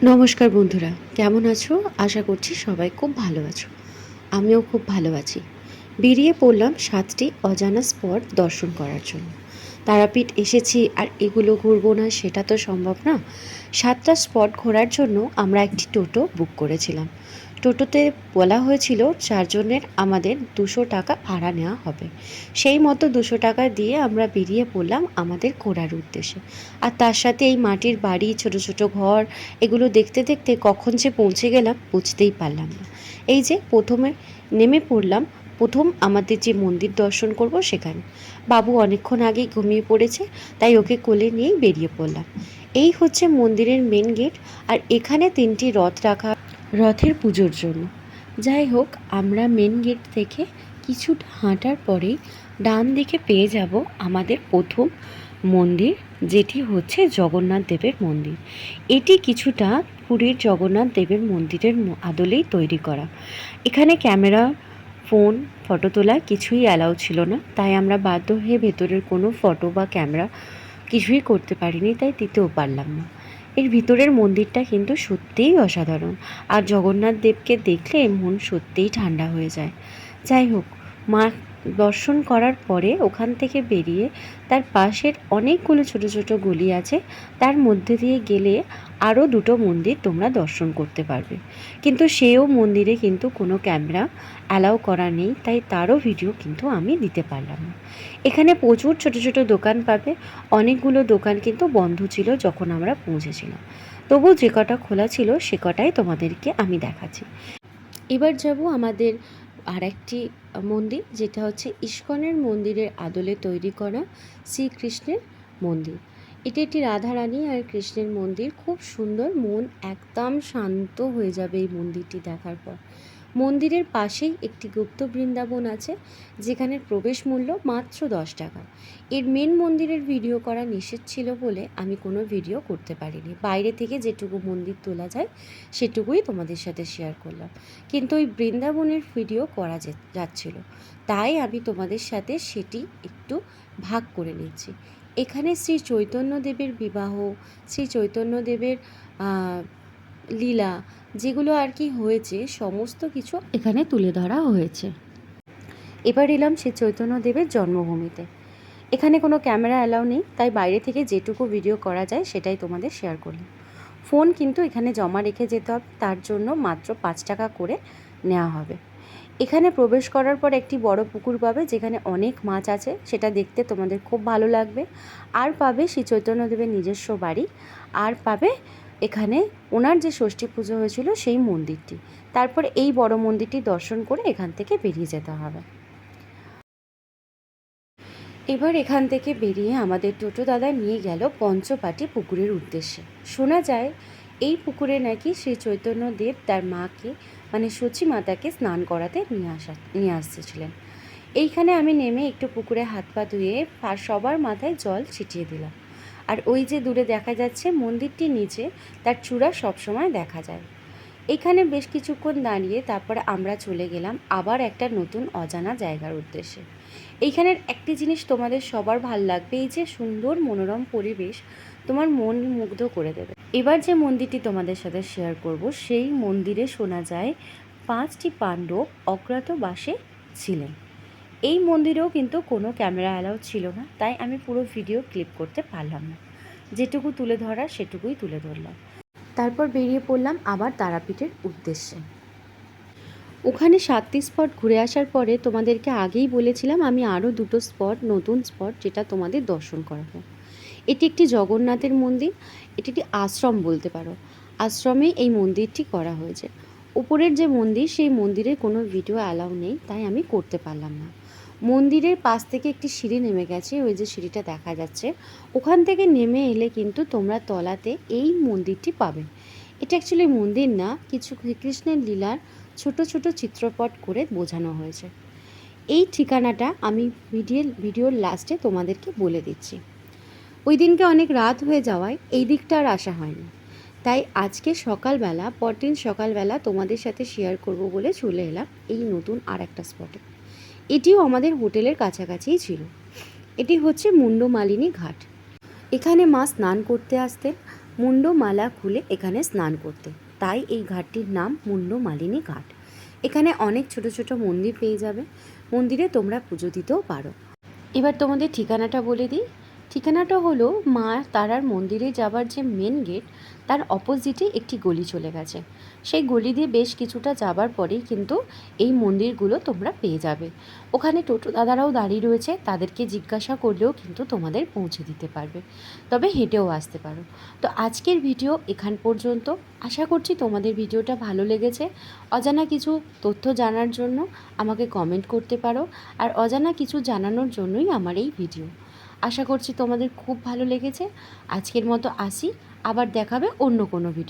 নমস্কার বন্ধুরা, কেমন আছো? আশা করছি সবাই খুব ভালো আছো। আমিও খুব ভালো আছি। বেরিয়ে পড়লাম 7টি অজানা স্পট দর্শন করার জন্য। তারাপীঠ এসেছি আর এগুলো ঘুরবো না সেটা তো সম্ভব না। 7টা স্পট ঘোরার জন্য আমরা একটি টোটো বুক করেছিলাম। টোটোতে বলা হয়েছিল 4 জনের আমাদের 200 টাকা ভাড়া নেওয়া হবে। সেই মতো 200 টাকা দিয়ে আমরা বেরিয়ে পড়লাম আমাদের ঘোরার উদ্দেশ্যে। আর তার সাথে এই মাটির বাড়ি, ছোট ছোট ঘর, এগুলো দেখতে দেখতে কখন যে পৌঁছে গেলাম বুঝতেই পারলাম না। এই যে প্রথমে নেমে পড়লাম, প্রথম আমাদের যে মন্দির দর্শন করব সেখানে। বাবু অনেকক্ষণ আগেই ঘুমিয়ে পড়েছে, তাই ওকে কোলে নিয়েই বেরিয়ে পড়লাম। এই হচ্ছে মন্দিরের মেন গেট। আর এখানে 3টি রথ রাখা, রথের পুজোর জন্য। যাই হোক, আমরা মেন গেট থেকে কিছুটা হাঁটার পরেই ডান দিকে পেয়ে যাব আমাদের প্রথম মন্দির, যেটি হচ্ছে জগন্নাথ দেবের মন্দির। এটি কিছুটা পুরীর জগন্নাথ দেবের মন্দিরের আদলেই তৈরি করা। এখানে ক্যামেরা, ফোন, ফটো তোলা কিছুই অ্যালাউ ছিল না, তাই আমরা বাধ্য হয়ে ভেতরের কোনো ফটো বা ক্যামেরা কিছুই করতে পারিনি, তাই দিতেও পারলাম না। এর ভিতরের মন্দিরটা কিন্তু সত্যিই অসাধারণ, আর জগন্নাথ দেবকে দেখলে মন সত্যিই ঠান্ডা হয়ে যায়। যাই হোক, মা দর্শন করার পরে ওখান থেকে বেরিয়ে তার পাশের অনেকগুলো ছোট ছোট গলি আছে, তার মধ্যে দিয়ে গেলে আরও 2টো মন্দির তোমরা দর্শন করতে পারবে। কিন্তু সেও মন্দিরে কিন্তু কোনো ক্যামেরা অ্যালাউ করা নেই, তাই তারও ভিডিও কিন্তু আমি দিতে পারলাম না। এখানে প্রচুর ছোট ছোট দোকান পাবে। অনেকগুলো দোকান কিন্তু বন্ধ ছিল যখন আমরা পৌঁছেছিলাম, তবু যে কটা খোলা ছিল সে কটাই তোমাদেরকে আমি দেখাচ্ছি। এবার যাব আমাদের আর একটি মন্দির, যেটা হচ্ছে ইস্কনের মন্দিরের আদলে তৈরি করা শ্রীকৃষ্ণের মন্দির। এটি একটি রাধারানী আর কৃষ্ণের মন্দির, খুব সুন্দর, মন একদম শান্ত হয়ে যাবে এই মন্দিরটি দেখার পর। মন্দিরের পাশেই একটি গুপ্ত বৃন্দাবন আছে, যেখানে প্রবেশ মূল্য মাত্র 10 টাকা। এর মেন মন্দিরের ভিডিও করা নিষেধ ছিল বলে আমি কোনো ভিডিও করতে পারিনি। বাইরে থেকে যেটুকু মন্দির তোলা যায় সেটুকুই তোমাদের সাথে শেয়ার করলাম, কিন্তু ওই বৃন্দাবনের ভিডিও করা যাচ্ছিল, তাই আমি তোমাদের সাথে সেটি একটু ভাগ করে নিচ্ছি। এখানে শ্রী চৈতন্যদেবের বিবাহ, শ্রী চৈতন্যদেবের লীলা, যেগুলো আর কি হয়েছে সমস্ত কিছু এখানে তুলে ধরা হয়েছে। এবার এলাম শ্রী চৈতন্যদেবের জন্মভূমিতে। এখানে কোনো ক্যামেরা অ্যালাউ নেই, তাই বাইরে থেকে যেটুকু ভিডিও করা যায় সেটাই তোমাদের শেয়ার করলাম। ফোন কিন্তু এখানে জমা রেখে যেতে হবে, তার জন্য মাত্র 5 টাকা করে নেওয়া হবে। এখানে প্রবেশ করার পর একটি বড় পুকুর পাবে, যেখানে অনেক মাছ আছে, সেটা দেখতে তোমাদের খুব ভালো লাগবে। আর পাবে শ্রী চৈতন্যদেবের নিজস্ব বাড়ি, আর পাবে এখানে ওনার যে ষষ্ঠী পুজো হয়েছিল সেই মন্দিরটি। তারপরে এই বড় মন্দিরটি দর্শন করে এখান থেকে বেরিয়ে যেতে হবে। এবার এখান থেকে বেরিয়ে আমাদের টোটো দাদা নিয়ে গেল পঞ্চপাটি পুকুরের উদ্দেশ্যে। শোনা যায় এই পুকুরে নাকি শ্রী চৈতন্যদেব তার মাকে মানে সচী মাতাকে স্নান করাতে নিয়ে আসতেছিলেন। এইখানে আমি নেমে একটু পুকুরে হাত পা ধুয়ে আর সবার মাথায় জল ছিটিয়ে দিলাম। আর ওই যে দূরে দেখা যাচ্ছে মন্দিরটির নিচে তার চূড়া সবসময় দেখা যায়। এখানে বেশ কিছুক্ষণ দাঁড়িয়ে তারপরে আমরা চলে গেলাম আবার একটা নতুন অজানা জায়গার উদ্দেশ্যে। এইখানের একটি জিনিস তোমাদের সবার ভাল লাগবে, এই যে সুন্দর মনোরম পরিবেশ তোমার মন মুগ্ধ করে দেবে। এবার যে মন্দিরটি তোমাদের সাথে শেয়ার করব, সেই মন্দিরে শোনা যায় 5টি পাণ্ডব অজ্ঞাতবাসে ছিলেন। এই মন্দিরেও কিন্তু কোনো ক্যামেরা অ্যালাউ ছিল না, তাই আমি পুরো ভিডিও ক্লিপ করতে পারলাম না। যেটুকু তুলে ধরার সেটুকুই তুলে ধরলাম। তারপর বেরিয়ে পড়লাম আবার তারাপীঠের উদ্দেশ্যে। ওখানে 7টি স্পট ঘুরে আসার পরে তোমাদেরকে আগেই বলেছিলাম আমি আরও 2টো স্পট, নতুন স্পট, যেটা তোমাদের দর্শন করাবো। এটি একটি জগন্নাথের মন্দির, এটি একটি আশ্রম বলতে পারো। আশ্রমে এই মন্দিরটি করা হয়েছে। উপরের যে মন্দির, সেই মন্দিরে কোনো ভিডিও অ্যালাউ নেই, তাই আমি করতে পারলাম না। মন্দিরের পাশ থেকে একটি সিঁড়ি নেমে গেছে, ওই যে সিঁড়িটা দেখা যাচ্ছে, ওখান থেকে নেমে এলে কিন্তু তোমরা তলাতে এই মন্দিরটি পাবে। এটা অ্যাকচুয়ালি মন্দির না, কিছু শ্রীকৃষ্ণের লীলার ছোট ছোট চিত্রপট করে বোঝানো হয়েছে। এই ঠিকানাটা আমি ভিডিওর লাস্টে তোমাদেরকে বলে দিচ্ছি। ওই দিনকে অনেক রাত হয়ে যাওয়ায় এই দিকটা আর আসা হয়নি, তাই আজকে সকালবেলা, পরদিন সকালবেলা তোমাদের সাথে শেয়ার করব বলে চলে এলাম এই নতুন আর একটা স্পটে। এটিও আমাদের হোটেলের কাছাকাছিই ছিল। এটি হচ্ছে মুন্ডমালিনী ঘাট। এখানে মা স্নান করতে আসতেন, মুন্ডমালা খুলে এখানে স্নান করতে, তাই এই ঘাটটির নাম মুন্ডমালিনী ঘাট। এখানে অনেক ছোট ছোট মন্দির পেয়ে যাবে, মন্দিরে তোমরা পুজো দিতেও পারো। এবার তোমাদের ঠিকানাটা বলে দিই। ঠিকানাটা হলো মা তারার মন্দিরে যাবার যে মেন গেট, তার অপোজিটে একটি গলি চলে গেছে। সেই গলি দিয়ে বেশ কিছুটা যাবার পরেই কিন্তু এই মন্দিরগুলো তোমরা পেয়ে যাবে। ওখানে টোটো দাদারাও দাঁড়িয়ে রয়েছে, তাদেরকে জিজ্ঞাসা করলেও কিন্তু তোমাদের পৌঁছে দিতে পারবে, তবে হেঁটেও আসতে পারো। তো আজকের ভিডিও এখান পর্যন্ত। আশা করছি তোমাদের ভিডিওটা ভালো লেগেছে। অজানা কিছু তথ্য জানার জন্য আমাকে কমেন্ট করতে পারো, আর অজানা কিছু জানানোর জন্যই আমার এই ভিডিও। আশা করছি তোমাদের খুব ভালো লেগেছে। আজকের মতো আসি, আবার দেখাবে অন্য কোনো ভিডিও।